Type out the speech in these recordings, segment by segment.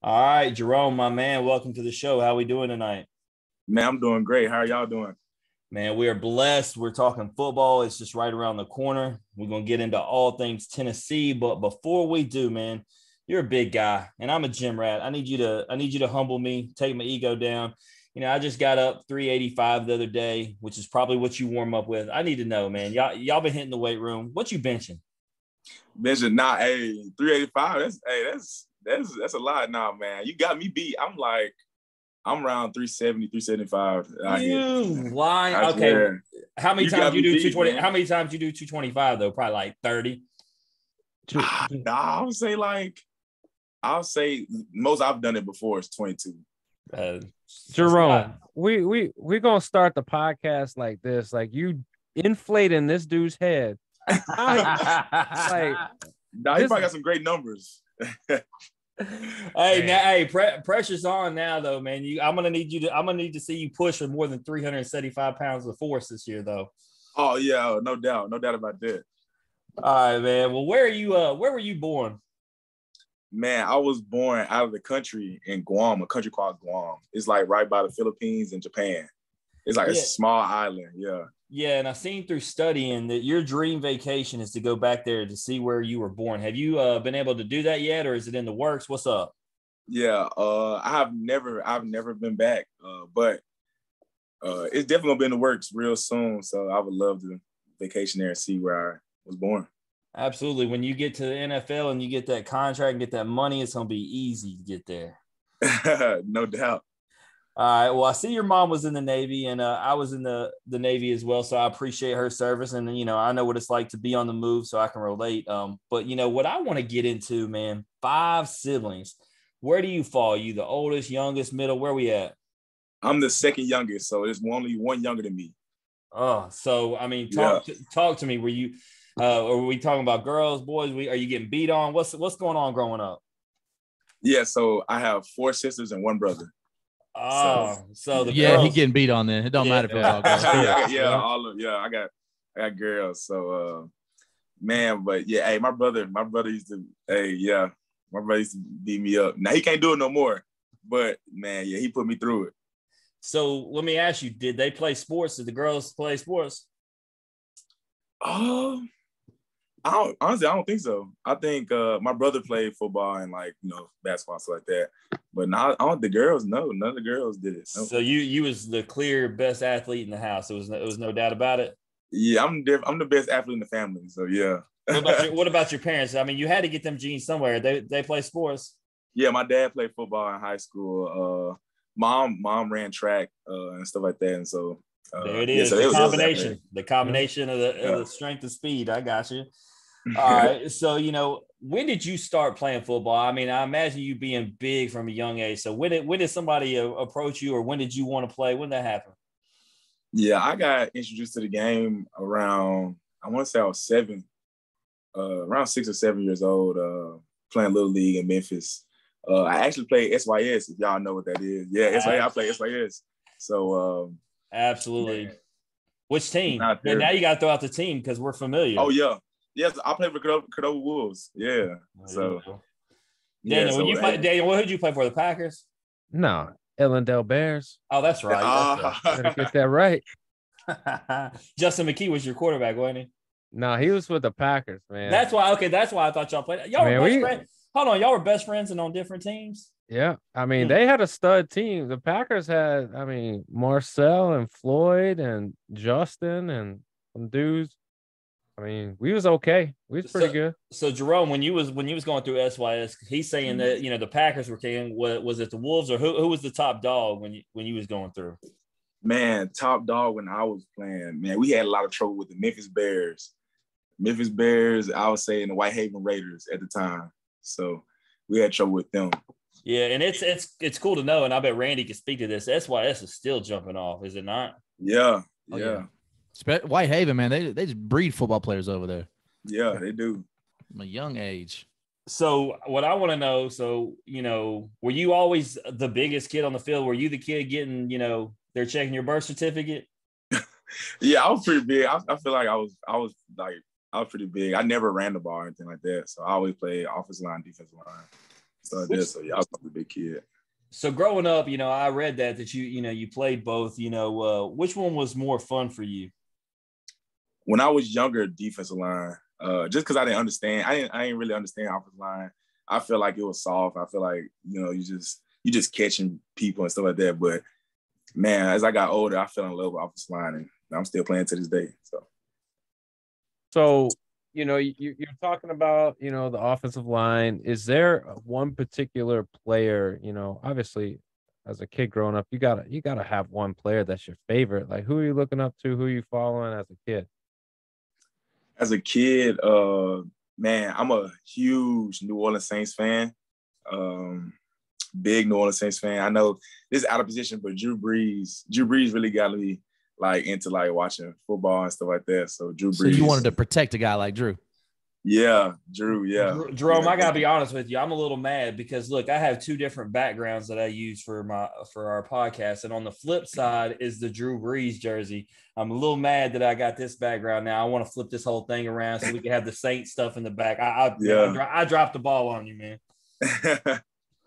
All right, Jerome, my man, welcome to the show. How we doing tonight? Man, I'm doing great. How are y'all doing? Man, we are blessed. We're talking football. It's just right around the corner. We're going to get into all things Tennessee, but before we do, man, you're a big guy and I'm a gym rat. I need you to humble me, take my ego down. I just got up 385 the other day, which is probably what you warm up with. I need to know, man. Y'all been hitting the weight room. What you benching? Benching now, 385. That's a lot now, man. You got me beat. I'm around 370, 375. You lying? Okay. Yeah. How many times you do 220? How many times you do 225 though? Probably like 30. I'll say most I've done it before is 22. Jerome, we gonna start the podcast like this, like you inflating this dude's head. He probably got some great numbers. Pressure's on now though, man. I'm gonna need to see you push for more than 375 pounds of force this year, though. Oh yeah, no doubt about that. All right, man. Well, where were you born? Man, I was born out of the country in Guam, a country called Guam. It's like right by the Philippines and Japan. It's like a small island. Yeah. Yeah, and I've seen through studying that your dream vacation is to go back there to see where you were born. Have you been able to do that yet, or is it in the works? What's up? Yeah, I've never been back, but it's definitely gonna be in the works real soon. So I would love to vacation there and see where I was born. Absolutely. When you get to the NFL and you get that contract and get that money, it's gonna be easy to get there. No doubt. All right. Well, I see your mom was in the Navy, and I was in the Navy as well. So I appreciate her service, and I know what it's like to be on the move, so I can relate. But what I want to get into, man, 5 siblings. Where do you fall? You the oldest, youngest, middle? Where we at? I'm the second youngest, so there's only one younger than me. Oh, so I mean, talk to me. Were you, or were we talking about girls, boys? Are you getting beat on? What's going on growing up? Yeah, so I have 4 sisters and 1 brother. Oh, so the girls, he getting beat on then. It don't matter if it's all girls. I got girls. So man, but yeah, hey, my brother used to beat me up. Now he can't do it no more. But man, yeah, he put me through it. So let me ask you, did they play sports? Did the girls play sports? I don't think so. I think my brother played football and basketball, stuff like that. But none of the girls did it. No. So you was the clear best athlete in the house. It was no doubt about it. Yeah, I'm the best athlete in the family. So yeah. What about your parents? I mean, you had to get them genes somewhere. They play sports. Yeah, my dad played football in high school. Mom ran track and stuff like that, and so there it is. The combination of the strength and speed. I got you. All right. So, when did you start playing football? I mean, I imagine you being big from a young age. So when did somebody approach you, or when did you want to play? When did that happen? Yeah, I got introduced to the game around, I want to say I was 7, around 6 or 7 years old, playing Little League in Memphis. I actually played SYS, if y'all know what that is. Yeah, SYS, I played SYS. So absolutely. Man. Which team? And now you got to throw out the team because we're familiar. Oh, yeah. Yes, I played for Cordova Wolves. Yeah. So, Daniel, Daniel, who did you play for? The Packers? No, Ellendale Bears. Oh, that's right. Better get that right. Justin McKee was your quarterback, wasn't he? No, he was with the Packers, man. That's why I thought y'all played. Y'all were best friends. Hold on, y'all were best friends and on different teams? Yeah. I mean, they had a stud team. The Packers had, Marcel and Floyd and Justin and some dudes. I mean, we was okay. We was pretty good. So Jerome, when you was going through SYS, he's saying that the Packers were king. Was it the Wolves, or who was the top dog when you was going through? Man, top dog when I was playing. Man, we had a lot of trouble with the Memphis Bears. I would say, and the Whitehaven Raiders at the time. So we had trouble with them. Yeah, and it's cool to know, and I bet Randy can speak to this. SYS is still jumping off, is it not? Yeah. Whitehaven, man, they just breed football players over there. Yeah, they do. From a young age. So what I want to know, were you always the biggest kid on the field? Were you the kid getting, they're checking your birth certificate? Yeah, I was pretty big. I feel like I was pretty big. I never ran the ball or anything like that. So I always played offensive line, defensive line. So yeah, I was a big kid. So growing up, I read that you played both. Which one was more fun for you? When I was younger, defensive line. Just because I didn't understand, I didn't really understand offensive line. I feel like it was soft. I feel like you just catching people and stuff like that. But man, as I got older, I fell in love with offensive line, and I'm still playing to this day. So you're talking about the offensive line. Is there one particular player? Obviously, as a kid growing up, you gotta have one player that's your favorite. Like, who are you looking up to? Who are you following as a kid? As a kid, man, I'm a huge New Orleans Saints fan. Big New Orleans Saints fan. I know this is out of position, but Drew Brees really got me into watching football and stuff like that. So Drew Brees. So you wanted to protect a guy like Drew? Yeah, Drew. Yeah, Jerome. Yeah. I gotta be honest with you. I'm a little mad because look, I have two different backgrounds that I use for our podcast, and on the flip side is the Drew Brees jersey. I'm a little mad that I got this background now. I want to flip this whole thing around so we can have the Saints stuff in the back. I dropped the ball on you, man.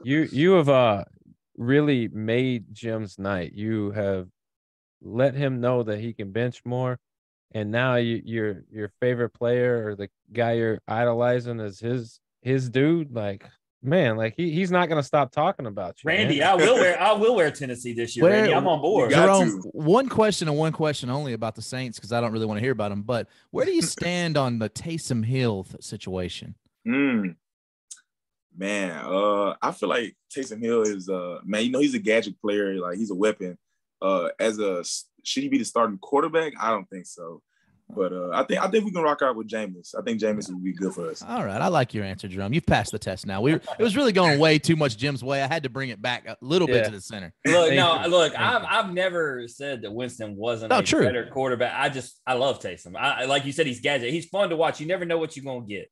You have really made Jim's night. You have let him know that he can bench more, and now your favorite player or the guy you're idolizing is his dude. Like, man, like he's not gonna stop talking about you, Randy. man. I will wear Tennessee this year. Randy, I'm on board. Jerome, one question and one question only about the Saints because I don't really want to hear about them. But where do you stand on the Taysom Hill situation? Man, I feel like Taysom Hill is man, he's a gadget player, like he's a weapon. Should he be the starting quarterback? I don't think so. But I think we can rock out with Jameis. I think Jameis would be good for us. All right, I like your answer, Jerome. You've passed the test now. It was really going way too much Jim's way. I had to bring it back a little bit to the center. I've never said that Winston wasn't a better quarterback. I love Taysom. Like you said, he's gadget. He's fun to watch. You never know what you're gonna get.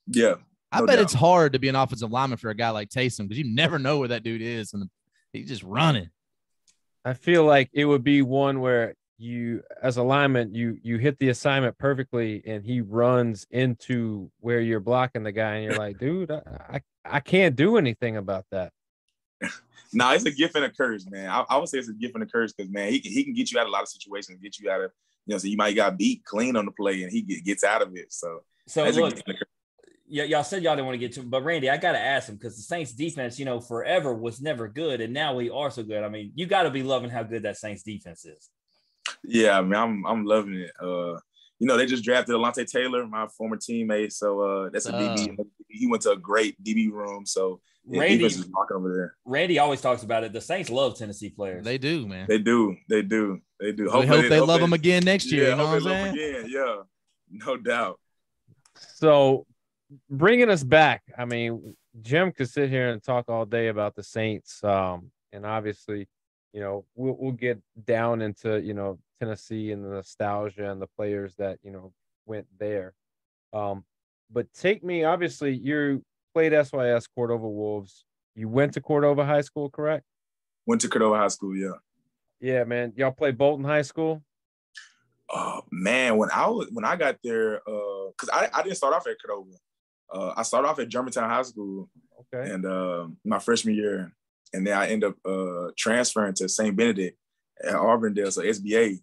Yeah. I bet it's hard to be an offensive lineman for a guy like Taysom because you never know where that dude is, and he's just running. I feel like it would be one where you, as a lineman, you hit the assignment perfectly, and he runs into where you're blocking the guy, and you're like, dude, I can't do anything about that. Nah, it's a gift and a curse, man. I would say it's a gift and a curse because, man, he can get you out of a lot of situations, get you out of, so you might got beat clean on the play, and he gets out of it. So look. Y'all said y'all didn't want to get to, but Randy, I got to ask him because the Saints defense, forever was never good, and now we are so good. I mean, you got to be loving how good that Saints defense is. Yeah, I mean, I'm loving it. They just drafted Alontae Taylor, my former teammate, so that's a DB. He went to a great DB room, so Randy is rocking over there. Randy always talks about it. The Saints love Tennessee players. They do, man. They do. We hope they love them again next year. Yeah, you know what I'm saying? Again. Yeah, no doubt. So, bringing us back, I mean, Jim could sit here and talk all day about the Saints, and obviously, we'll get down into Tennessee and the nostalgia and the players that went there. But take me, obviously, you played SYS Cordova Wolves. You went to Cordova High School, correct? Went to Cordova High School, yeah. Yeah, man. Y'all play Bolton High School? Man, when I got there, because I didn't start off at Cordova. I started off at Germantown High School, and my freshman year, and then I ended up transferring to St. Benedict at Auburndale, so SBA.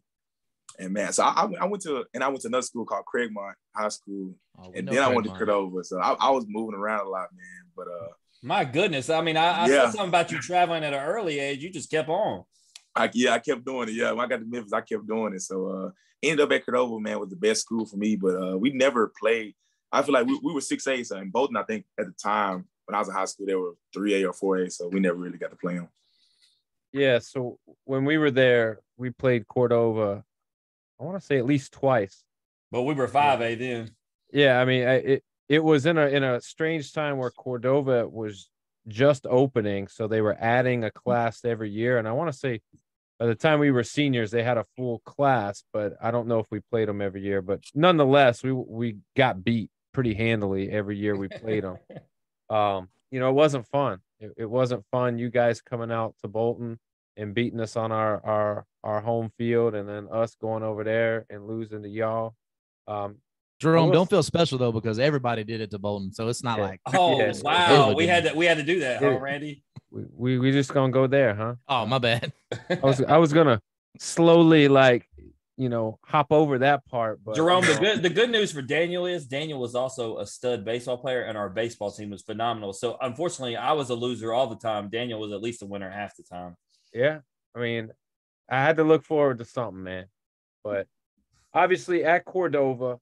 And man, so I went to another school called Craigmont High School, and then I went to Cordova. So I was moving around a lot, man. But my goodness, I mean, I said something about you traveling at an early age. You just kept on. I kept doing it. Yeah, when I got to Memphis, I kept doing it. So ended up at Cordova, man, was the best school for me. But we never played. I feel like we were 6A, so in Bolton, I think at the time when I was in high school, they were 3A or 4A, so we never really got to play them. Yeah, so when we were there, we played Cordova, I want to say at least twice. But we were 5A then. Yeah, I mean, it was in a strange time where Cordova was just opening, so they were adding a class every year. And I want to say by the time we were seniors, they had a full class, but I don't know if we played them every year. But nonetheless, we got beat pretty handily every year we played them. It wasn't fun. It wasn't fun. You guys coming out to Bolton and beating us on our home field, and then us going over there and losing to y'all. Jerome, don't feel special though because everybody did it to Bolton, so it's not like wow, we had to do that, huh, Randy? We just gonna go there, huh? Oh, my bad. I was gonna slowly hop over that part, but Jerome, the good news for Daniel is Daniel was also a stud baseball player, and our baseball team was phenomenal. So unfortunately, I was a loser all the time. Daniel was at least a winner half the time. Yeah, I mean, I had to look forward to something, man. But obviously, at Cordova,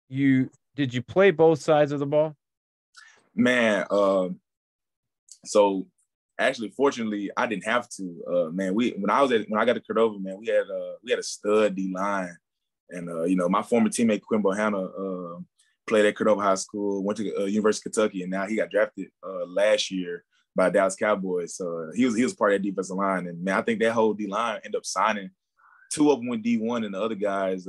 did you play both sides of the ball? Man, so actually, fortunately, I didn't have to. Man, when I got to Cordova, man, we had a stud D line, and my former teammate Quinn Bohanna played at Cordova High School, went to University of Kentucky, and now he got drafted last year by Dallas Cowboys. So he was part of that defensive line, and man, I think that whole D line ended up signing. Two of them went D1, and the other guys,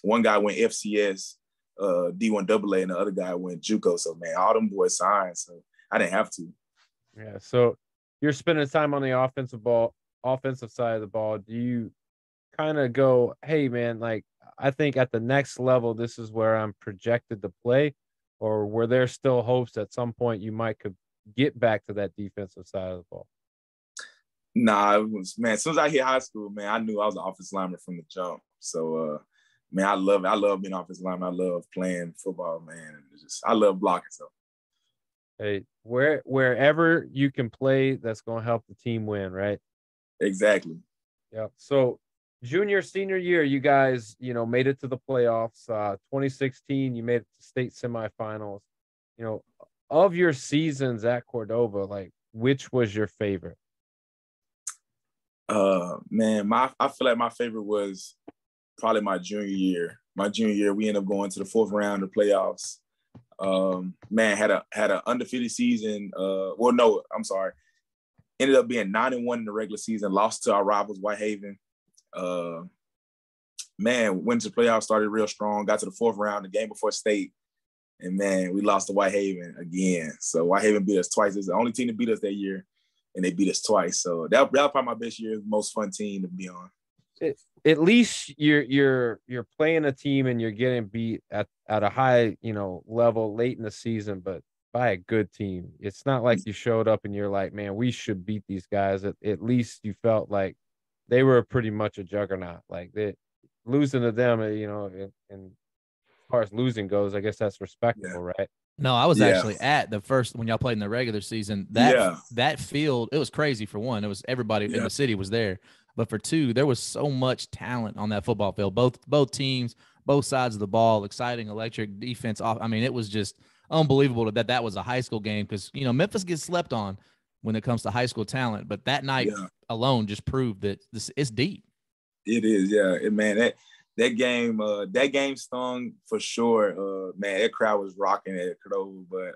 one guy went FCS, D1 AA, and the other guy went JUCO. So man, all them boys signed, so I didn't have to. Yeah, so you're spending time on the offensive side of the ball. Do you kind of go, hey man, like I think at the next level, this is where I'm projected to play, or were there still hopes at some point you could get back to that defensive side of the ball? Nah, it was, man, as soon as I hit high school, man, I knew I was an offensive lineman from the jump. So, man, I love being an offensive lineman. I love playing football, man. I love blocking. So, hey, wherever you can play, that's going to help the team win, right? Exactly. Yeah. So, junior, senior year, you guys, made it to the playoffs. 2016, you made it to state semifinals. Of your seasons at Cordova, like which was your favorite? Man, I feel like my favorite was probably my junior year. My junior year, we ended up going to the fourth round of playoffs. Man, had a undefeated season. Ended up being 9-1 in the regular season. Lost to our rivals, Whitehaven. Man, went to the playoffs, started real strong. Got to the fourth round, the game before state, and man, we lost to Whitehaven again. So Whitehaven beat us twice. It's the only team to beat us that year, and they beat us twice. So that was probably my best year, most fun team to be on. At least you're playing a team and you're getting beat at a high level late in the season, but by a good team. It's not like you showed up and you're like, man, we should beat these guys. At least you felt like they were pretty much a juggernaut. Like losing to them, and as far as losing goes, I guess that's respectable, right? No, I was actually at the first when y'all played in the regular season. That field, it was crazy. For one, it was everybody in the city was there. But for two, there was so much talent on that football field. Both teams, both sides of the ball, exciting, electric defense. I mean, it was just unbelievable that was a high school game because Memphis gets slept on when it comes to high school talent. But that night alone just proved that it's deep. It is, yeah, man. That game stung for sure. Man, that crowd was rocking at Cordova, but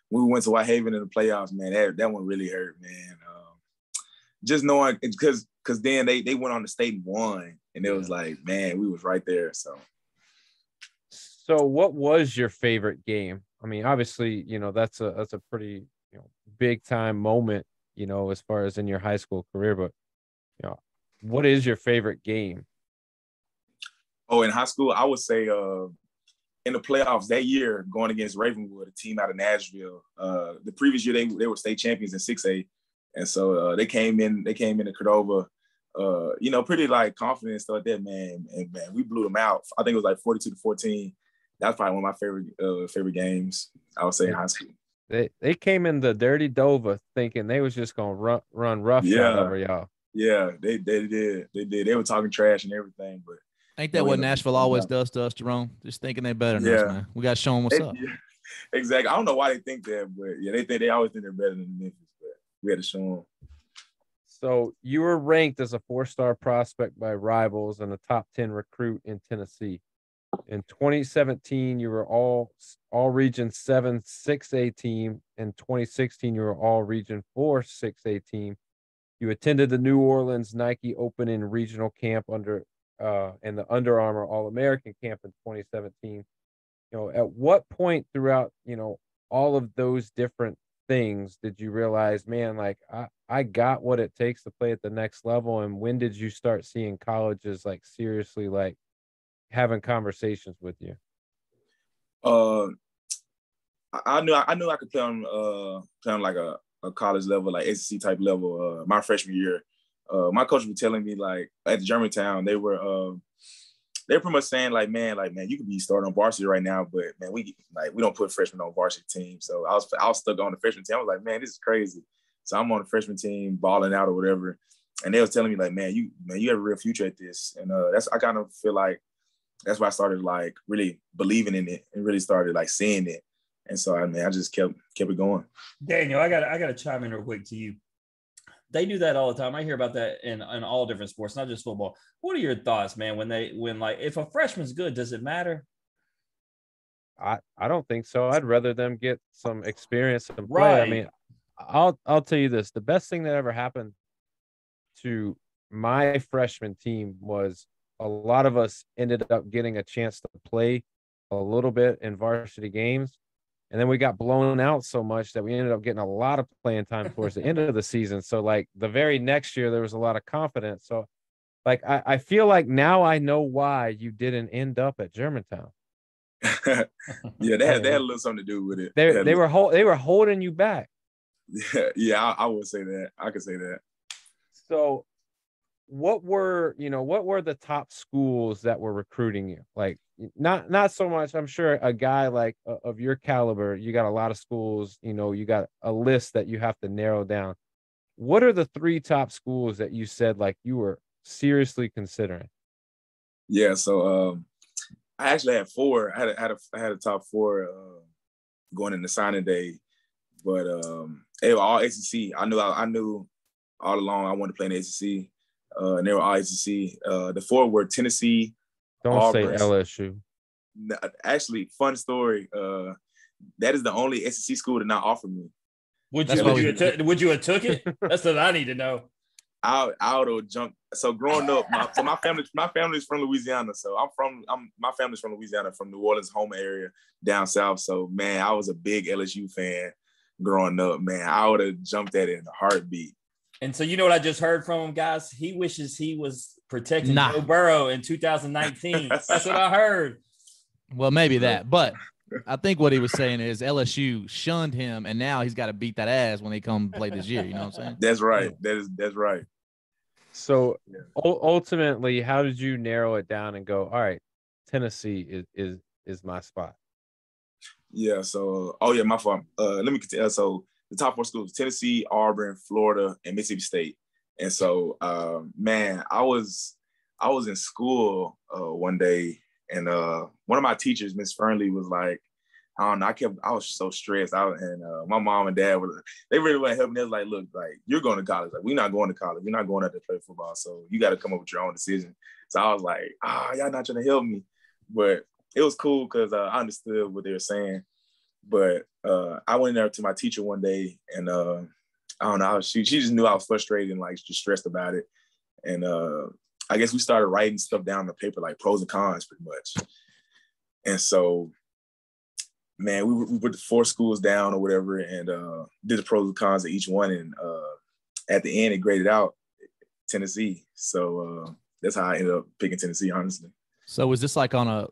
when we went to Whitehaven in the playoffs, man, that one really hurt, man. Just knowing because then they went on the state and won, and it was like, man, we was right there. So what was your favorite game? I mean, obviously, that's a pretty big time moment, as far as in your high school career, but what is your favorite game? Oh, in high school, I would say in the playoffs that year, going against Ravenwood, a team out of Nashville. The previous year they were state champions in 6A. And so they came into Cordova, pretty like confident and stuff like that, man. And man, we blew them out. I think it was like 42-14. That's probably one of my favorite games, I would say, in high school. They came in the dirty Dova thinking they was just gonna run roughshod over y'all. Yeah, they did. They were talking trash and everything, but ain't that what Nashville always does to us, Jerome? Just thinking they're better than us, man. We got to show them what's up. Yeah, exactly. I don't know why they think that, but yeah, they always think they're better than Memphis. But we had to show them. So you were ranked as a 4-star prospect by Rivals and a top 10 recruit in Tennessee. In 2017, you were all region 7 6A team. In 2016, you were all region 4 6A team. You attended the New Orleans Nike Open and Regional Camp and the Under Armour All-American Camp in 2017. At what point throughout, all of those different things did you realize, man, like I got what it takes to play at the next level? And when did you start seeing colleges like seriously like having conversations with you? I knew I could play on like a college level, like SEC type level. My freshman year, my coach was telling me like at Germantown they were pretty much saying like man, you could be starting on varsity right now, but man, we don't put freshmen on varsity team. So I was stuck on the freshman team. I was like, man, this is crazy. So I'm on the freshman team balling out or whatever, and they was telling me like, man, you have a real future at this, and I kind of feel like that's why I started like really believing in it and really started like seeing it. And so I just kept it going. Daniel, I gotta chime in real quick to you. They do that all the time. I hear about that in all different sports, not just football. What are your thoughts, man? When if a freshman's good, does it matter? I don't think so. I'd rather them get some experience and play. Right. I mean, I'll tell you this: the best thing that ever happened to my freshman team was a lot of us ended up getting a chance to play a little bit in varsity games. And then we got blown out so much that we ended up getting a lot of playing time towards the end of the season. So like the very next year, there was a lot of confidence. So like, I feel like now I know why you didn't end up at Germantown. Yeah, they had a little something to do with it. They were holding you back. Yeah, I would say that. I could say that. So what were the top schools that were recruiting you? Like, not so much. I'm sure a guy like of your caliber, you got a lot of schools, you got a list that you have to narrow down. What are the 3 top schools that you said like you were seriously considering? Yeah, so I actually had 4. I had a top 4 going into signing day, but they were all SEC. I knew all along I wanted to play in the SEC, and they were all SEC. The 4 were Tennessee. Don't Auburn. say LSU. Actually, fun story. That is the only SEC school to not offer me. Would you have took it? That's what I need to know. I would have jumped. So growing up, my family's from Louisiana. So my family's from Louisiana, from New Orleans, home area down south. So man, I was a big LSU fan growing up. Man, I would have jumped at it in a heartbeat. And so you know what I just heard from him, guys? He wishes he was protecting Joe Burrow in 2019. That's what I heard. Well, maybe that, but I think what he was saying is LSU shunned him, and now he's got to beat that ass when they come play this year. You know what I'm saying? That's right. That's right. So ultimately, how did you narrow it down and go, all right, Tennessee is my spot? Yeah. So, my fault. Let me continue. So the top 4 schools: Tennessee, Auburn, Florida, and Mississippi State. And so, man, I was in school one day, and one of my teachers, Miss Fernley, was like, I don't know, I was so stressed out, and my mom and dad they really want to help me. They was like, look, like, you're going to college. Like, we're not going to college. We're not going out to play football. So you got to come up with your own decision. So I was like, y'all not trying to help me. But it was cool because I understood what they were saying. But I went in there to my teacher one day, and I don't know, she just knew I was frustrated and like just stressed about it. And I guess we started writing stuff down on the paper, like pros and cons pretty much. And so, man, we put the 4 schools down or whatever, and did the pros and cons of each one. And at the end, it graded out Tennessee. So that's how I ended up picking Tennessee, honestly. So was this like on a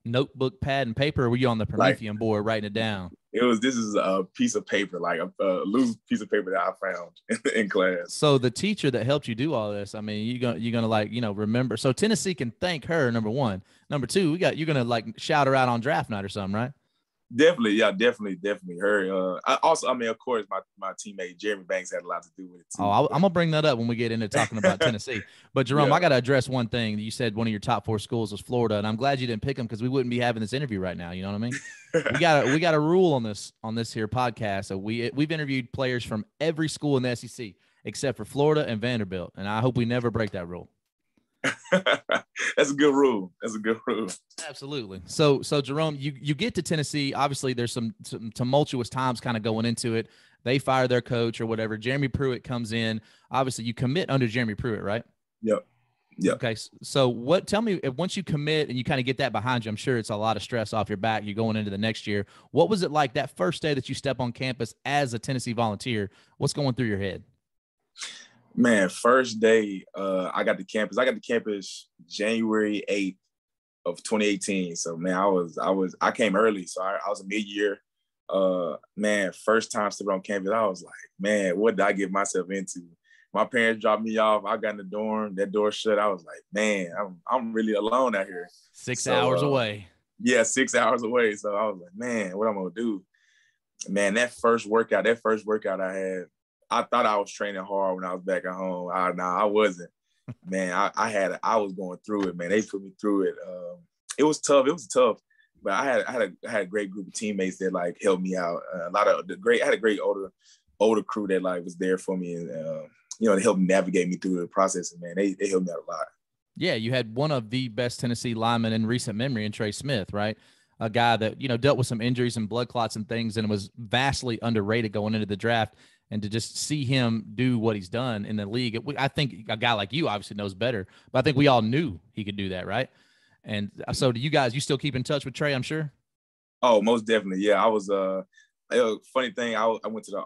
notebook, pad, and paper, or were you on the Promethean board writing it down? This is a piece of paper, like a loose piece of paper that I found in class. So the teacher that helped you do all this, I mean, you're gonna like, remember. So Tennessee can thank her, number 1. Number 2, you're gonna like shout her out on draft night or something, right? Definitely, yeah, definitely her. I mean, of course, my teammate Jeremy Banks had a lot to do with it too. I'm gonna bring that up when we get into talking about Tennessee. But Jerome, I gotta address one thing. You said one of your top 4 schools was Florida, and I'm glad you didn't pick them because we wouldn't be having this interview right now. You know what I mean? we got a rule on this here podcast. So we've interviewed players from every school in the SEC except for Florida and Vanderbilt, and I hope we never break that rule. That's a good rule. Absolutely. So Jerome, you get to Tennessee. Obviously, there's some tumultuous times kind of going into it. They fire their coach or whatever. Jeremy Pruitt comes in. Obviously, you commit under Jeremy Pruitt, right? Yep. Okay. So tell me, once you commit and you kind of get that behind you, I'm sure it's a lot of stress off your back. You're going into the next year. What was it like that first day that you step on campus as a Tennessee Volunteer? What's going through your head? Man, first day I got to campus. January 8th, of 2018. So man, I came early, so I was a mid-year. Man, first time stepping on campus, I was like, man, what did I get myself into? My parents dropped me off. I got in the dorm. That door shut. I was like, man, I'm really alone out here. 6 hours away. Yeah, 6 hours away. So I was like, man, what I'm gonna do? Man, that first workout I had, I thought I was training hard when I was back at home. I wasn't. Man, I was going through it, man. They put me through it. It was tough. But I had a great group of teammates that like helped me out. I had a great older crew that like was there for me and they helped navigate me through the process. And man, they helped me out a lot. Yeah, you had one of the best Tennessee linemen in recent memory in Trey Smith, right? A guy that, dealt with some injuries and blood clots and things and was vastly underrated going into the draft. And to just see him do what he's done in the league, I think a guy like you obviously knows better, but I think we all knew he could do that, right? And so do you still keep in touch with Trey, I'm sure? Oh, most definitely. Yeah, I was funny thing, I went to the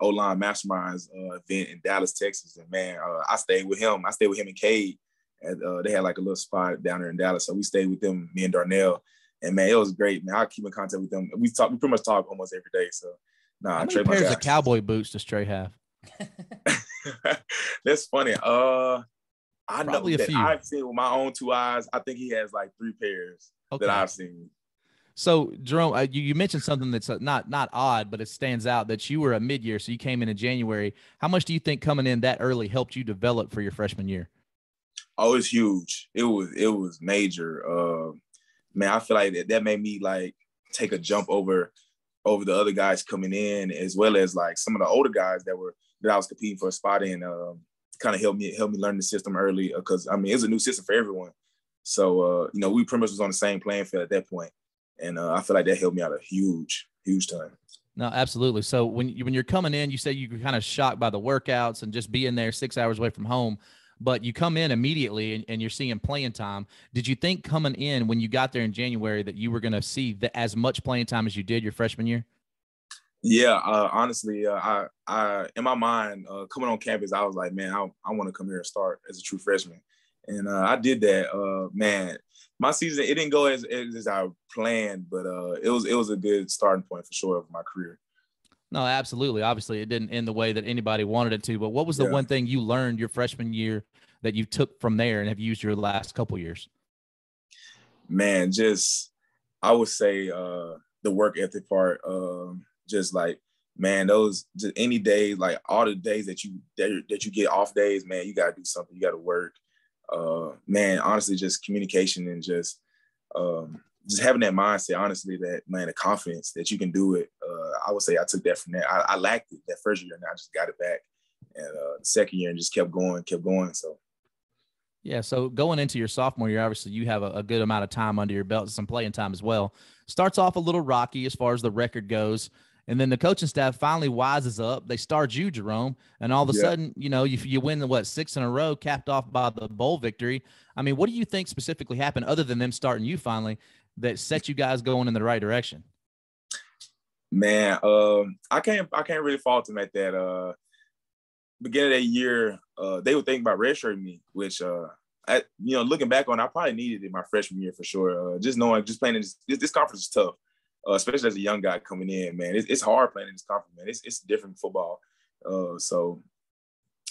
O-line Masterminds event in Dallas, Texas. And man, I stayed with him. I stayed with him and Cade. And they had like a little spot down there in Dallas. So we stayed with them, me and Darnell. And man, it was great, man. I keep in contact with them. We pretty much talk almost every day. So how many pairs of cowboy boots does Trey have? That's funny. I Probably know that a few. I've seen with my own two eyes. I think he has like 3 pairs that I've seen. So Jerome, you mentioned something that's not odd, but it stands out that you were a mid-year, so you came in January. How much do you think coming in that early helped you develop for your freshman year? Oh, it's huge. It was major. Man, I feel like that made me like take a jump over the other guys coming in, as well as like some of the older guys that I was competing for a spot in. Kind of helped me learn the system early because I mean it's a new system for everyone. So we pretty much was on the same playing field at that point, and I feel like that helped me out a huge time. No, absolutely. So when you're coming in, you say you were kind of shocked by the workouts and just being there 6 hours away from home. But you come in immediately and you're seeing playing time. Did you think coming in when you got there in January that you were going to see as much playing time as you did your freshman year? Yeah, honestly, I in my mind, coming on campus, I was like, man, I want to come here and start as a true freshman. And I did that. Man, my season, it didn't go as I planned, but it was a good starting point for sure of my career. No, absolutely. Obviously, it didn't end the way that anybody wanted it to. But what was the one thing you learned your freshman year that you took from there and have used your last couple years? Man, I would say the work ethic part. Just like, man, those just any day, like all the days that you get off days, man, you gotta do something. You gotta work. Man, honestly, just communication and just having that mindset, honestly, that, man, the confidence that you can do it. I would say I took that from there. I lacked it that first year, and I just got it back. And the second year and just kept going. So. Yeah, so going into your sophomore year, obviously you have a good amount of time under your belt, some playing time as well. Starts off a little rocky as far as the record goes. And then the coaching staff finally wises up. They start you, Jerome, and all of a sudden, you win 6 in a row, capped off by the bowl victory. I mean, what do you think specifically happened other than them starting you finally that set you guys going in the right direction? Man, I can't really fault them at that. Beginning of that year, they were thinking about redshirting me, which looking back on, I probably needed it my freshman year for sure. Just playing in this conference is tough, especially as a young guy coming in. Man, it's hard playing in this conference. Man, it's different football. So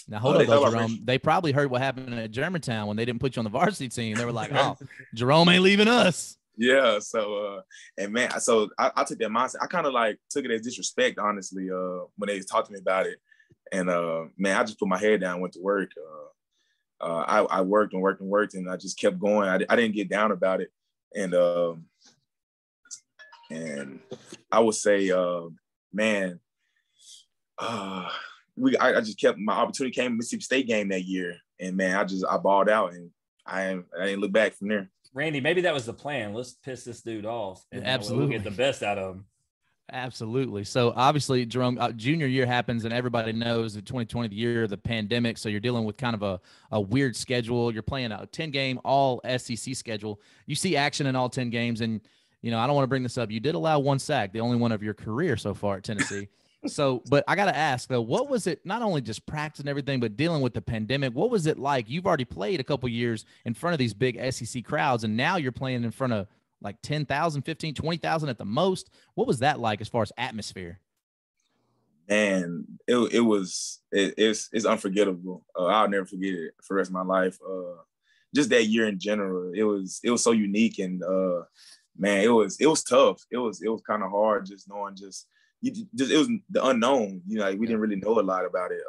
now hold on, Jerome. They probably heard what happened at Germantown when they didn't put you on the varsity team. They were like, "Oh, Jerome ain't leaving us." Yeah. So and man, so I took that mindset. I kind of like took it as disrespect, honestly, when they talked to me about it. And man, I just put my head down, went to work. I worked and worked and worked, and I just kept going. I didn't get down about it. And I would say, man, I just kept my opportunity came in Mississippi State game that year, and man, I balled out, and I didn't look back from there. Randy, maybe that was the plan. Let's piss this dude off. And absolutely, we'll get the best out of him. Absolutely. So obviously, Jerome, junior year happens, and everybody knows that 2020, the year of the pandemic. So you're dealing with kind of a weird schedule. You're playing a 10-game all SEC schedule. You see action in all 10 games, and I don't want to bring this up. You did allow 1 sack, the only one of your career so far at Tennessee. So, but I got to ask though, what was it, not only just practice and everything, but dealing with the pandemic? What was it like? You've already played a couple years in front of these big SEC crowds, and now you're playing in front of like 10,000, 15, 20,000 at the most. What was that like as far as atmosphere? Man, it's unforgettable. I'll never forget it for the rest of my life. Just that year in general, it was so unique, and man, it was tough. It was kind of hard just knowing it was the unknown. Like we didn't really know a lot about it,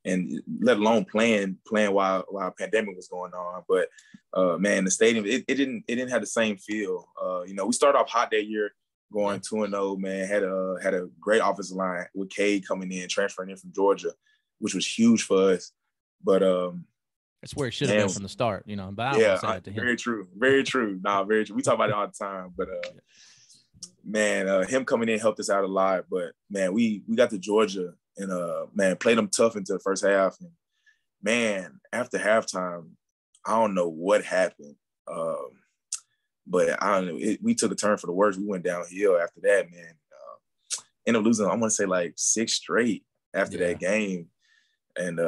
and let alone playing while pandemic was going on. But man, the stadium it didn't have the same feel. We started off hot that year, going 2-0. Man, had a great offensive line with Cade coming in, transferring in from Georgia, which was huge for us. But that's where it should have been from the start, But I don't want to say that to him. Very true, very true. Very true. We talk about it all the time, but man, him coming in helped us out a lot. But man, we got to Georgia and man, played them tough into the first half. And man, after halftime, I don't know what happened. But I don't know. We took a turn for the worse. We went downhill after that, man. Ended up losing, I want to say like 6 straight after that game. And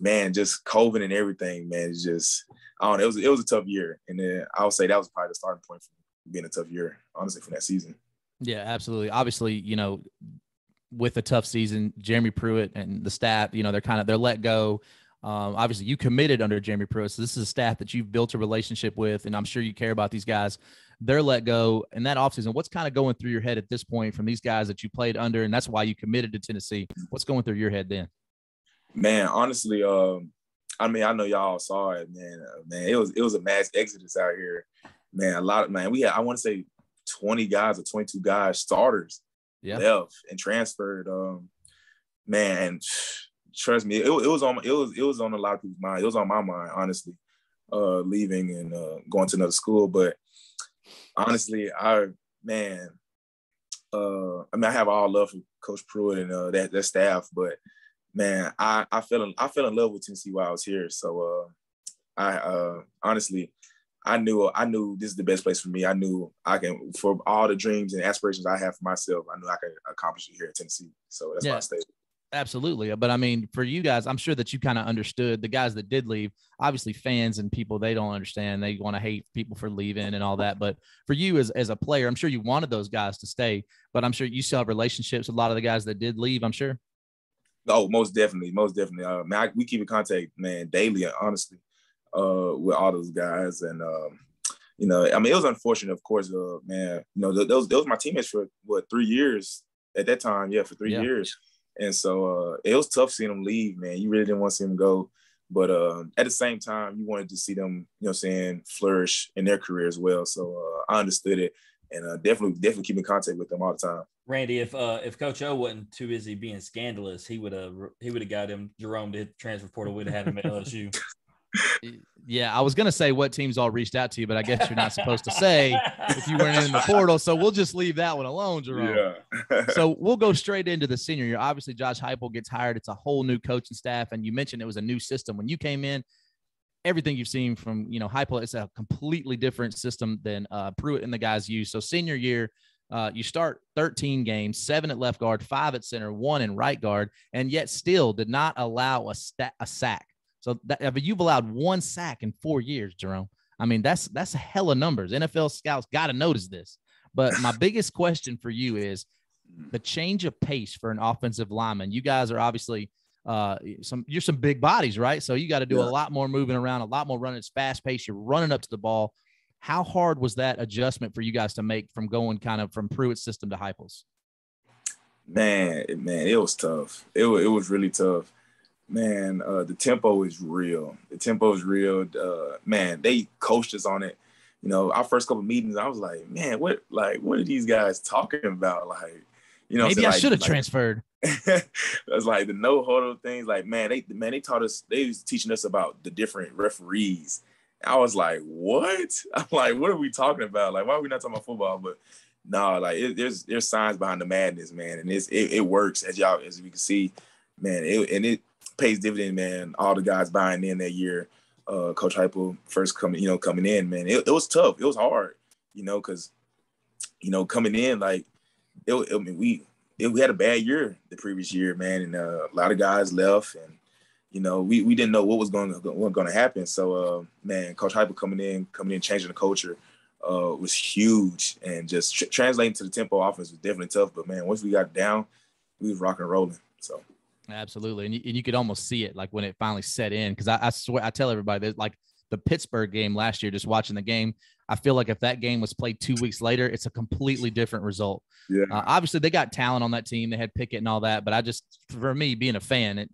man, just COVID and everything, man, it's just, I don't know, it was a tough year. And then I would say that was probably the starting point for being a tough year, honestly, from that season. Yeah, absolutely. Obviously, with a tough season, Jeremy Pruitt and the staff, they're let go. Obviously, you committed under Jeremy Pruitt, so this is a staff that you've built a relationship with, and I'm sure you care about these guys. They're let go in that offseason. What's kind of going through your head at this point from these guys that you played under, and that's why you committed to Tennessee? What's going through your head then? Man, honestly, I know y'all saw it, man. Man, it was a mass exodus out here. Man, we had, I want to say 20 guys or 22 guys, starters, left and transferred. Man, trust me, it was on a lot of people's mind. It was on my mind, honestly, leaving and going to another school. But honestly, I have all love for Coach Pruitt and that staff, but man, I fell in love with Tennessee while I was here. So I honestly, I knew this is the best place for me. I knew I can, for all the dreams and aspirations I have for myself, I knew I could accomplish it here at Tennessee. So that's why I stayed. Absolutely. But I mean, for you guys, I'm sure that you kind of understood the guys that did leave. Obviously, fans and people, they don't understand. They want to hate people for leaving and all that. But for you as a player, I'm sure you wanted those guys to stay, but I'm sure you still have relationships with a lot of the guys that did leave, I'm sure. Oh, most definitely. Man, we keep in contact, man, daily, honestly, with all those guys. And, it was unfortunate, of course, man, those my teammates for 3 years at that time. Yeah, for 3 years. And so it was tough seeing them leave, man. You really didn't want to see them go. But at the same time, you wanted to see them, flourish in their career as well. So I understood it, and definitely keep in contact with them all the time. Randy, if Coach O wasn't too busy being scandalous, he would have got him Jerome to hit the transfer portal. We'd have had him at LSU. Yeah, I was going to say what teams all reached out to you, but I guess you're not supposed to say if you weren't in the portal. So we'll just leave that one alone, Jerome. Yeah. So we'll go straight into the senior year. Obviously, Josh Heupel gets hired. It's a whole new coaching staff. And you mentioned it was a new system. When you came in, everything you've seen from, Heupel, it's a completely different system than Pruitt and the guys use. So senior year, you start 13 games, 7 at left guard, 5 at center, 1 in right guard, and yet still did not allow a sack. So you've allowed 1 sack in 4 years, Jerome. I mean, that's a hella numbers. NFL scouts got to notice this. But my biggest question for you is the change of pace for an offensive lineman. You guys are obviously you're some big bodies, right? So you got to do a lot more moving around, a lot more running. It's fast paced. You're running up to the ball. How hard was that adjustment for you guys to make from going kind of from Pruitt's system to Heupel's? Man, it was tough. It was really tough. Man, the tempo is real. Man, they coached us on it. Our first couple of meetings, I was like, man, what are these guys talking about? Like, maybe I should have transferred. It's like the no huddle things. Like, they taught us. They was teaching us about the different referees. I was like, what? I'm like, what are we talking about? Like, why are we not talking about football? But no, like there's science behind the madness, man, and it works as we can see, man. It pays dividend, man. All the guys buying in that year. Coach Heupel first coming in, man. It was tough. It was hard, because, coming in, like, we had a bad year the previous year, man, and a lot of guys left, and we didn't know what was going to happen. So, man, Coach Hyper coming in, changing the culture was huge, and just translating to the tempo offense was definitely tough. But man, once we got down, we was rocking and rolling. So. Absolutely. And you could almost see it like when it finally set in. Cause I swear, I tell everybody that like the Pittsburgh game last year, just watching the game, I feel like if that game was played 2 weeks later, it's a completely different result. Yeah. Obviously they got talent on that team. They had Pickett and all that, but for me being a fan,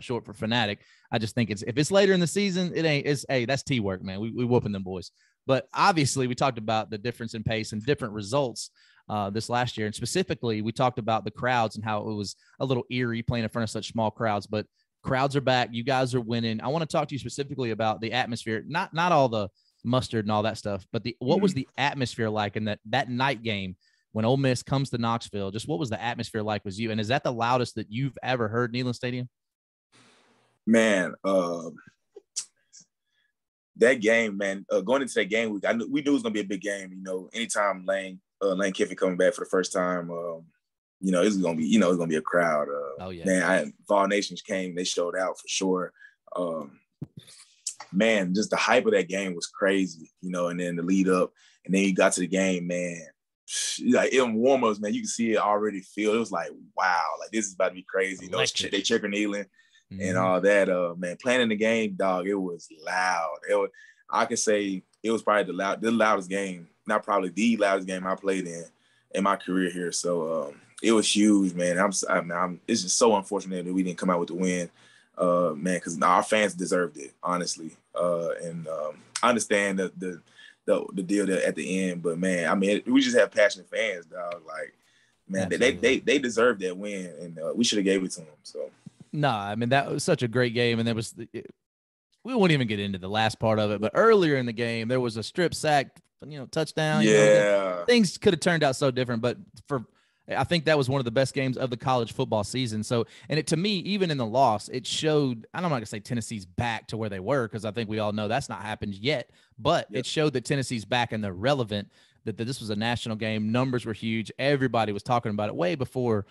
short for fanatic, I just think if it's later in the season, that's teamwork, man. We whooping them boys. But obviously we talked about the difference in pace and different results this last year. And specifically, we talked about the crowds and how it was a little eerie playing in front of such small crowds, but crowds are back. You guys are winning. I want to talk to you specifically about the atmosphere, not all the mustard and all that stuff, but what was the atmosphere like in that night game when Ole Miss comes to Knoxville? Just what was the atmosphere like with you? And is that the loudest that you've ever heard Neyland Stadium? Man, that game, man, going into that game, we knew it was going to be a big game. Anytime Lane Kiffin coming back for the first time, it's going to be a crowd. Oh yeah, man, Vol Nations came, they showed out for sure. Man, just the hype of that game was crazy, and then the lead up, and then you got to the game, man. Like in warm-ups, man, you can see it already feel. It was like, wow, like this is about to be crazy. They checker Neyland and all that. Man, playing in the game, dog, it was loud. I could say it was probably the loudest game, not probably the loudest game I played in my career here. So it was huge, man. It's just so unfortunate that we didn't come out with the win, man, because our fans deserved it, honestly. And I understand the deal there at the end, but man, I mean, we just have passionate fans, dog. Like, man, they deserved that win, and we should have gave it to them. So. No, I mean, that was such a great game. And we won't even get into the last part of it, but earlier in the game, there was a strip sack, touchdown. Yeah. Things could have turned out so different, but I think that was one of the best games of the college football season. So, and to me, even in the loss, it showed, I'm not going to say Tennessee's back to where they were, because I think we all know that's not happened yet, but It showed that Tennessee's back and they're relevant, that this was a national game. Numbers were huge. Everybody was talking about it way before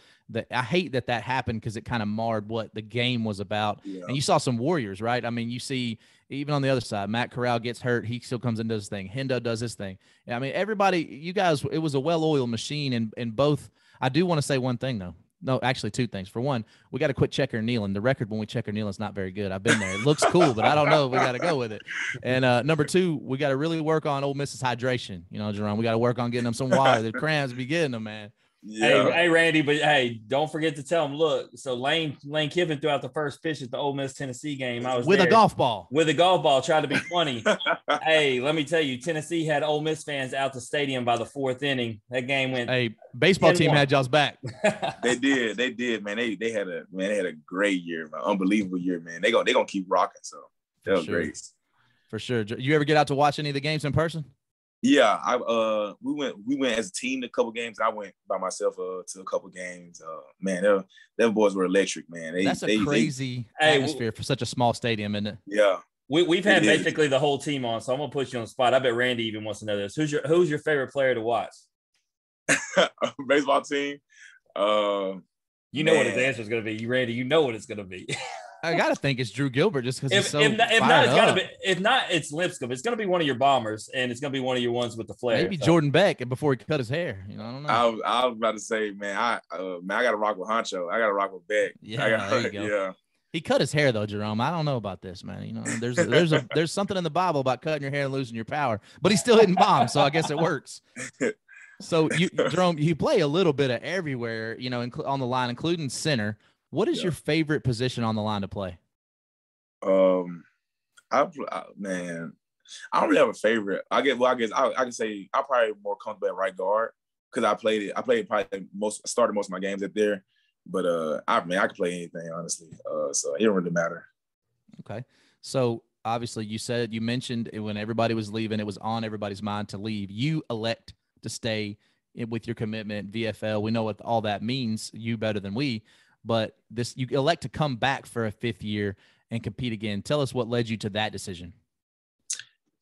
I hate that happened, because it kind of marred what the game was about. Yeah. And you saw some Warriors, right? I mean, you see, even on the other side, Matt Corral gets hurt. He still comes and does his thing. Hendo does his thing. I mean, everybody, you guys, it was a well-oiled machine in both. I do want to say one thing, though. No, actually two things. For one, we got to quit checker Neyland. The record when we checker Neyland is not very good. I've been there. It looks cool, but I don't know if we got to go with it. And number two, we got to really work on Ole Miss's hydration. Jerome, we got to work on getting them some water. The cramps be getting them, man. Yeah. Hey, Randy, but hey, don't forget to tell him, look, so Lane Kiffin threw out the first pitch at the Ole Miss Tennessee game. I was with a golf ball. With a golf ball, tried to be funny. Hey, let me tell you, Tennessee had Ole Miss fans out the stadium by the fourth inning. That game went. Hey, baseball team had y'all's back. They did, man. They had a great year, man. Unbelievable year, man. They gonna keep rocking. So that was great. For sure. You ever get out to watch any of the games in person? Yeah, we went as a team to a couple games. I went by myself to a couple games. Man, them boys were electric, man. That's a crazy atmosphere for such a small stadium, isn't it? Yeah. We've had basically the whole team on, so I'm gonna put you on the spot. I bet Randy even wants to know this. Who's your favorite player to watch? Baseball team. You know what his answer is gonna be, Randy. You know what it's gonna be. I gotta think it's Drew Gilbert, just because he's so if not, it's Lipscomb. It's gonna be one of your bombers, and it's gonna be one of your ones with the flare. Maybe Jordan Beck before he cut his hair. I don't know. I was about to say, man, I gotta rock with Honcho. I gotta rock with Beck. Yeah, there you go. Yeah. He cut his hair though, Jerome. I don't know about this, man. There's something in the Bible about cutting your hair and losing your power, but he's still hitting bombs, so I guess it works. So Jerome, you play a little bit of everywhere, on the line, including center. What is your favorite position on the line to play? Man, I don't really have a favorite. I guess I can say I'm probably more comfortable at right guard, because I played probably started most of my games at there. But I can play anything, honestly. So it don't really matter. Okay. So obviously you mentioned when everybody was leaving, it was on everybody's mind to leave. You elect to stay with your commitment, VFL. We know what all that means, you better than we. But you elect to come back for a fifth year and compete again. Tell us what led you to that decision.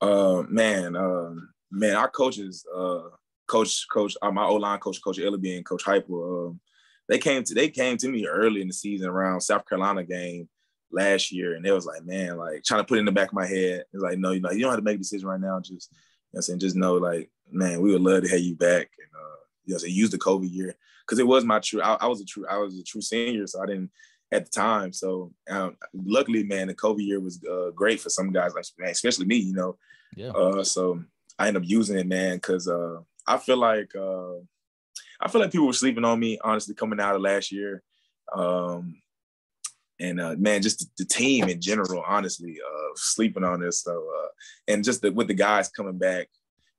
Man, our coaches, Coach, my O-line coach, Coach Ellaby and Coach Hyper, they came to me early in the season around South Carolina game last year, and they was like, man, like trying to put it in the back of my head. It's like, no, you don't have to make a decision right now. Just, you know what I'm saying, just know, like, man, we would love to have you back. And you know, so use the COVID year, because it was my true. I was a true senior, so I didn't at the time. So luckily, man, the COVID year was great for some guys, like, man, especially me. You know, yeah. So I ended up using it, man, because I feel like people were sleeping on me, honestly, coming out of last year. And man, just the team in general, honestly, sleeping on us. So and just with the guys coming back,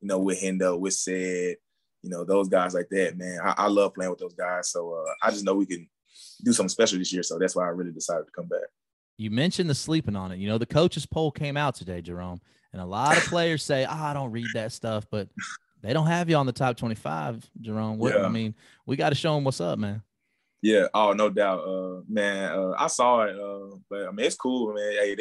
you know, with Hendo, with Sid, you know, those guys like that, man. I love playing with those guys. So I just know we can do something special this year. So that's why I really decided to come back. You mentioned the sleeping on it. You know, the coaches poll came out today, Jerome, and a lot of players say, I don't read that stuff, but they don't have you on the top 25, Jerome. I mean, we got to show them what's up, man. Yeah. Oh, no doubt, man. I saw it, but I mean, it's cool, man. Hey,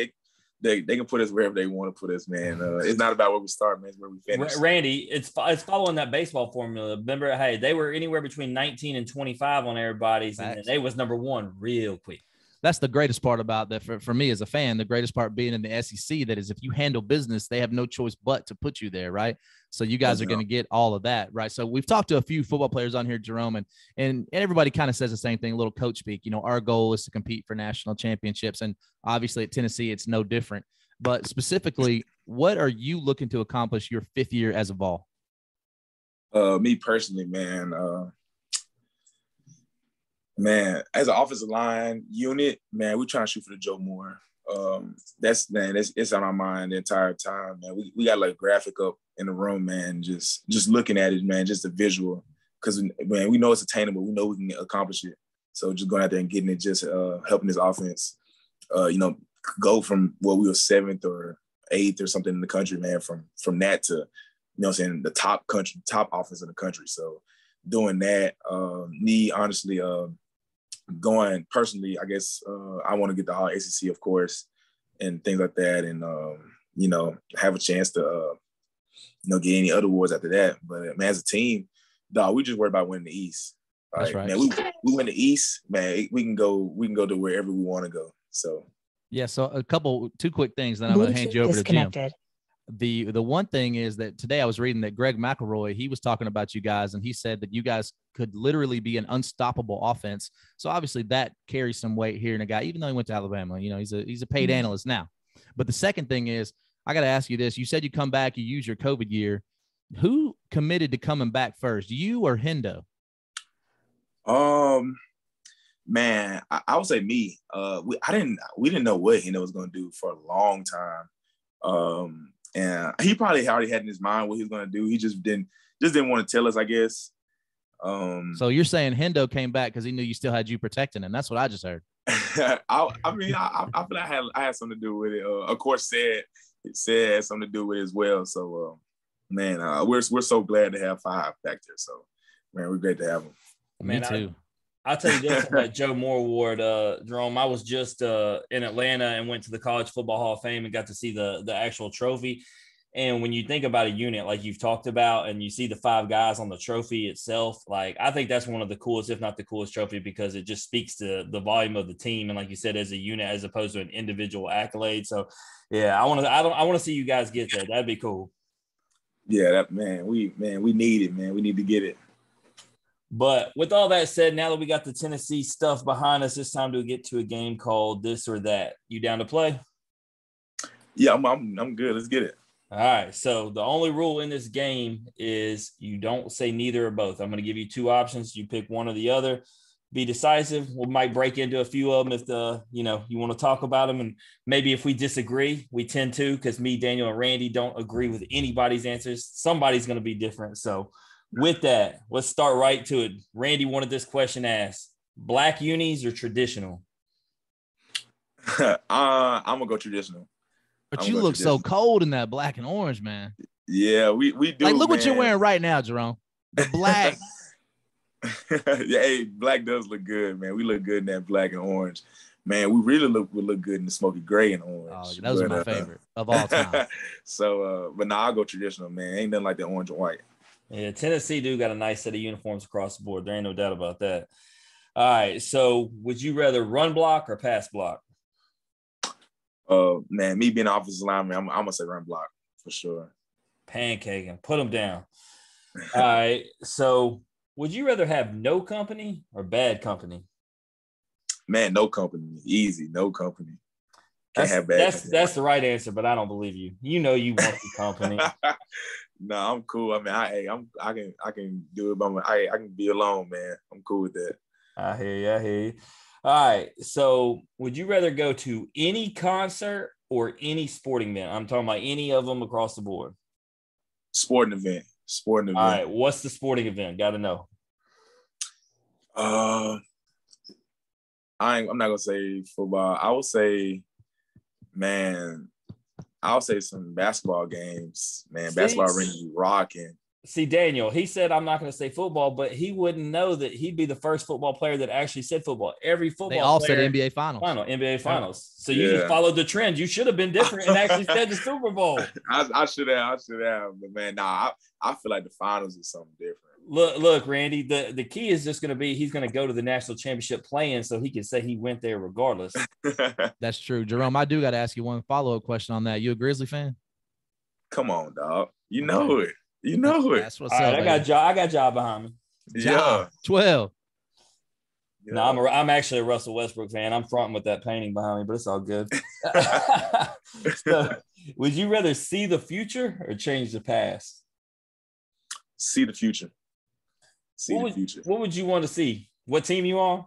they can put us wherever they want to put us, man. It's not about where we start, man. It's where we finish. Randy, it's following that baseball formula. Remember, hey, they were anywhere between 19 and 25 on everybody's, and they was number one real quick. That's the greatest part about that for me as a fan. The greatest part being in the SEC, that is, if you handle business, they have no choice but to put you there, right? So you guys are going to get all of that, right? So we've talked to a few football players on here, Jerome, and everybody kind of says the same thing, a little coach speak. You know, our goal is to compete for national championships, and obviously at Tennessee, it's no different. But specifically, what are you looking to accomplish your 5th year as a Vol? Me personally, man, as an offensive line unit, man, we trying to shoot for the Joe Moore. It's on our mind the entire time, man. We got like a graphic up in the room, man, just looking at it, man, just a visual, because, man, we know it's attainable. We know we can accomplish it. So just going out there and getting it, just helping this offense, you know, go from what we were 7th or 8th or something in the country, man, from that to, you know what I'm saying, the top offense in the country. So doing that, me honestly, going personally, I guess I want to get the All ACC, of course, and things like that, and you know, have a chance to you know, get any other awards after that. But man, as a team, dog, we just worry about winning the East. That's right. Man, we win the East, man. We can go to wherever we want to go. So yeah. So two quick things, then I'm going to hand you over to Jim. The one thing is that today I was reading that Greg McElroy, he was talking about you guys, and he said that you guys could literally be an unstoppable offense. So obviously that carries some weight here in a guy, even though he went to Alabama. You know, he's a paid analyst now. But the second thing is, I got to ask you this. You said you come back, you use your COVID year. Who committed to coming back first, you or Hendo? Man, I would say me. We didn't know what Hendo was going to do for a long time. And he probably already had in his mind what he was going to do. He just didn't want to tell us, I guess. So you're saying Hendo came back because he knew you still had you protecting him. That's what I just heard. I mean, I feel like I had something to do with it. Of course, it had something to do with it as well. So, man, we're so glad to have 5 back there. So, man, we're great to have them. Me too. I'll tell you this about Joe Moore Award, Jerome. I was just in Atlanta and went to the College Football Hall of Fame and got to see the actual trophy. And when you think about a unit like you've talked about, and you see the 5 guys on the trophy itself, like, I think that's one of the coolest, if not the coolest trophy, because it just speaks to the volume of the team. And like you said, as a unit, as opposed to an individual accolade. So yeah, I want to see you guys get that. That'd be cool. Yeah, we need it, man. We need to get it. But with all that said, now that we got the Tennessee stuff behind us, it's time to get to a game called This or That. You down to play? Yeah, I'm good. Let's get it. All right. So the only rule in this game is you don't say neither or both. I'm going to give you 2 options. You pick one or the other. Be decisive. We might break into a few of them if you want to talk about them. And maybe if we disagree, we tend to, because me, Daniel, and Randy don't agree with anybody's answers. Somebody's going to be different. So with that, let's start right to it. Randy wanted this question asked: black unis or traditional? I'm going to go traditional. But you look so cold in that black and orange, man. Yeah, we do. Like, look what you're wearing right now, Jerome. The black. Yeah, hey, black does look good, man. We look good in that black and orange. Man, we really look good in the smoky gray and orange. Oh, those are my favorite of all time. So, but I'll go traditional, man. Ain't nothing like the orange and white. Yeah, Tennessee do got a nice set of uniforms across the board. There ain't no doubt about that. All right. So would you rather run block or pass block? Man, me being an offensive lineman, I'm gonna say run block for sure. Pancaking. Put them down. All right. So would you rather have no company or bad company? Man, no company. Easy. No company. Can't have bad company. That's the right answer, but I don't believe you. You know you want the company. No, I'm cool. I mean, I can do it by I can be alone, man. I'm cool with that. I hear you. All right. So would you rather go to any concert or any sporting event? I'm talking about any of them across the board. Sporting event. All right. What's the sporting event? Got to know. I'm not gonna say football. I would say, man, I'll say some basketball games. Man, basketball arenas be rocking. See, Daniel, he said I'm not going to say football, but he wouldn't know that he'd be the first football player that actually said football. Every football they all player said NBA Finals. NBA Finals. So you just followed the trend. You should have been different and actually said the Super Bowl. I should have. But man, I feel like the finals is something different. Look, Randy, the key is just going to be he's going to go to the national championship playing so he can say he went there regardless. That's true. Jerome, I do got to ask you one follow-up question on that. You a Grizzly fan? Come on, dog. You know it. You know it. That's what's all up. Right, I got Ja behind me. Ja. 12. Yeah. No, I'm actually a Russell Westbrook fan. I'm fronting with that painting behind me, but it's all good. So, would you rather see the future or change the past? See the future. The future. What would you want to see? What team you on?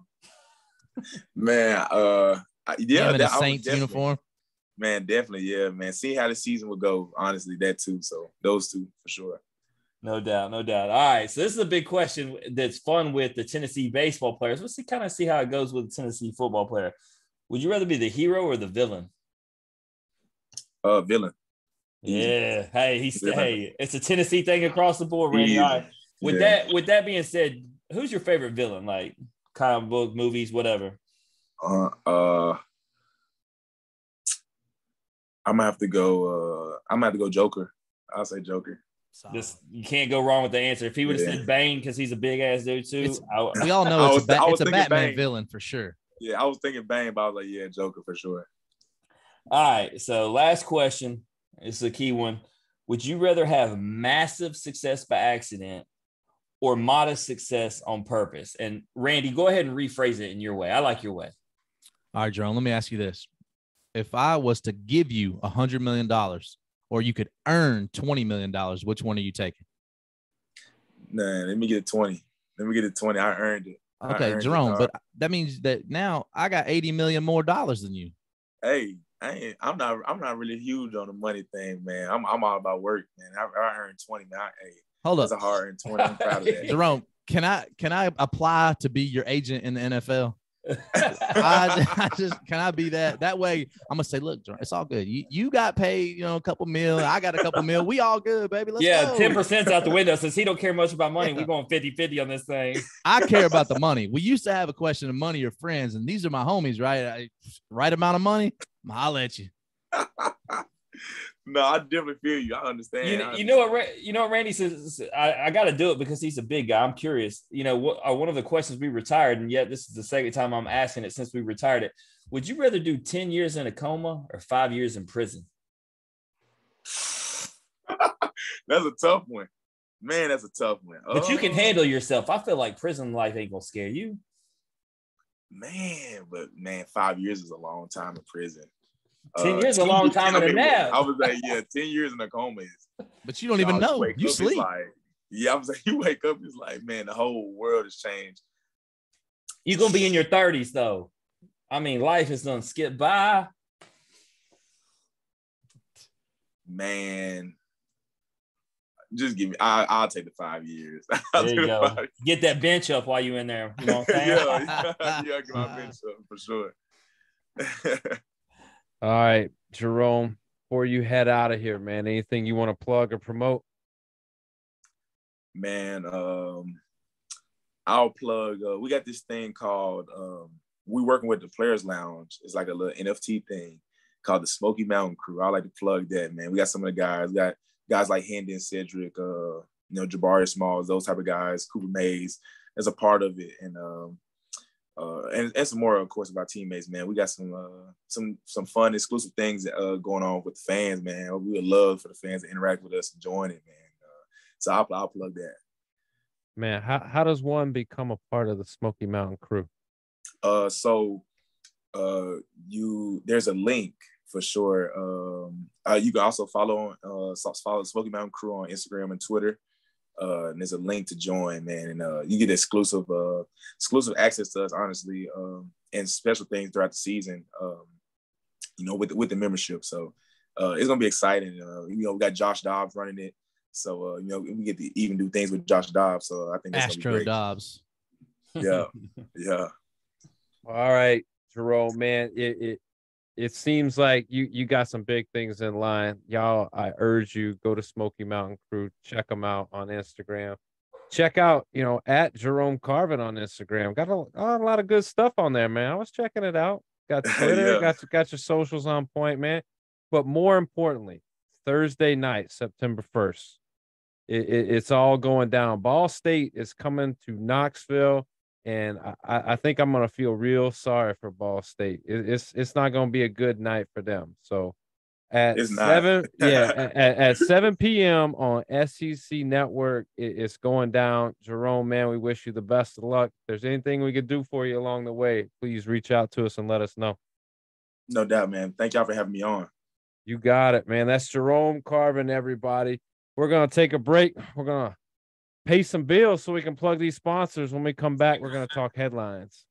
Man, in a Saints uniform. Man, definitely, yeah, man. See how the season would go. Honestly, that too. So those two for sure. No doubt. All right, so this is a big question that's fun with the Tennessee baseball players. Let's see how it goes with the Tennessee football player. Would you rather be the hero or the villain? Villain. Yeah. Hey, it's a Tennessee thing across the board, Randy. All right. With that being said, who's your favorite villain? Like comic book, movies, whatever. I'm gonna have to go Joker. I'll say Joker. You can't go wrong with the answer. If he would have said Bane because he's a big ass dude too, we all know it's a Batman villain for sure. Yeah, I was thinking Bane, but I was like, Joker for sure. All right, so last question. It's a key one. Would you rather have massive success by accident or modest success on purpose? And Randy, go ahead and rephrase it in your way. I like your way. All right, Jerome, let me ask you this. If I was to give you $100 million or you could earn $20 million, which one are you taking? Man, let me get 20. I earned it. Okay, Jerome, but that means that now I got $80 million more than you. Hey, I'm not really huge on the money thing, man. I'm all about work, man. I earned 20, man. Hold up. That's a hard earned 20. I'm proud of that. Jerome, can I apply to be your agent in the NFL? Can I be that? That way I'm gonna say, look, Jerome, it's all good. You got paid, a couple mil. I got a couple mil. We all good, baby. Let's go. 10%'s out the window. Since he don't care much about money, we're going 50-50 on this thing. I care about the money. We used to have a question of money or friends, and these are my homies, right? Right amount of money, I'll let you. No, I definitely feel you. I understand. You know what Randy says? I got to do it because he's a big guy. I'm curious. One of the questions we retired, and yet this is the second time I'm asking it since we retired it. Would you rather do 10 years in a coma or 5 years in prison? That's a tough one. Man, that's a tough one. But you can handle yourself. I feel like prison life ain't going to scare you. Man, 5 years is a long time in prison. 10 years is a long time in a nap. I was like, 10 years in a coma is. But you don't even know. You sleep. I was like, you wake up, it's like, man, the whole world has changed. You're going to be in your 30s, though. I mean, life is going to skip by. Man, just give me, I'll take the 5 years. There you go. Get that bench up while you're in there. You know what I'm saying? yeah, get my bench up for sure. All right, Jerome, before you head out of here, man, anything you want to plug or promote? Man, I'll plug. We got this thing called, we're working with the Players Lounge. It's like a little NFT thing called the Smoky Mountain Crew. I like to plug that, man. We got some of the guys. We got guys like Hendon, Cedric, Jabari Smalls, those type of guys, Cooper Mays as a part of it. And and some more, of course, about teammates, man. We got some fun, exclusive things going on with the fans, man. We would love for the fans to interact with us and join it, man. So I'll plug that. Man, how does one become a part of the Smoky Mountain crew? There's a link for sure. You can also follow Smoky Mountain Crew on Instagram and Twitter. And there's a link to join, man, and you get exclusive access to us, honestly, and special things throughout the season, with the membership. So it's gonna be exciting. We got Josh Dobbs running it, so we get to even do things with Josh Dobbs. So I think that's Astro gonna be great. Dobbs. Yeah, yeah. All right, Jerome, man, it seems like you got some big things in line. Y'all, I urge you, go to Smoky Mountain Crew, check them out on Instagram. Check out, at Jerome Carvin on Instagram. Got a lot of good stuff on there, man. I was checking it out. Got Twitter, Yeah. got your socials on point, man. But more importantly, Thursday night, September 1st, it's all going down. Ball State is coming to Knoxville. And I think I'm gonna feel real sorry for Ball State. It's not gonna be a good night for them. So at 7 p.m. on SEC Network, it's going down. Jerome, man, we wish you the best of luck. If there's anything we could do for you along the way, please reach out to us and let us know. No doubt, man. Thank y'all for having me on. You got it, man. That's Jerome Carvin, everybody. We're gonna take a break. We're gonna pay some bills so we can plug these sponsors. When we come back, we're going to talk headlines.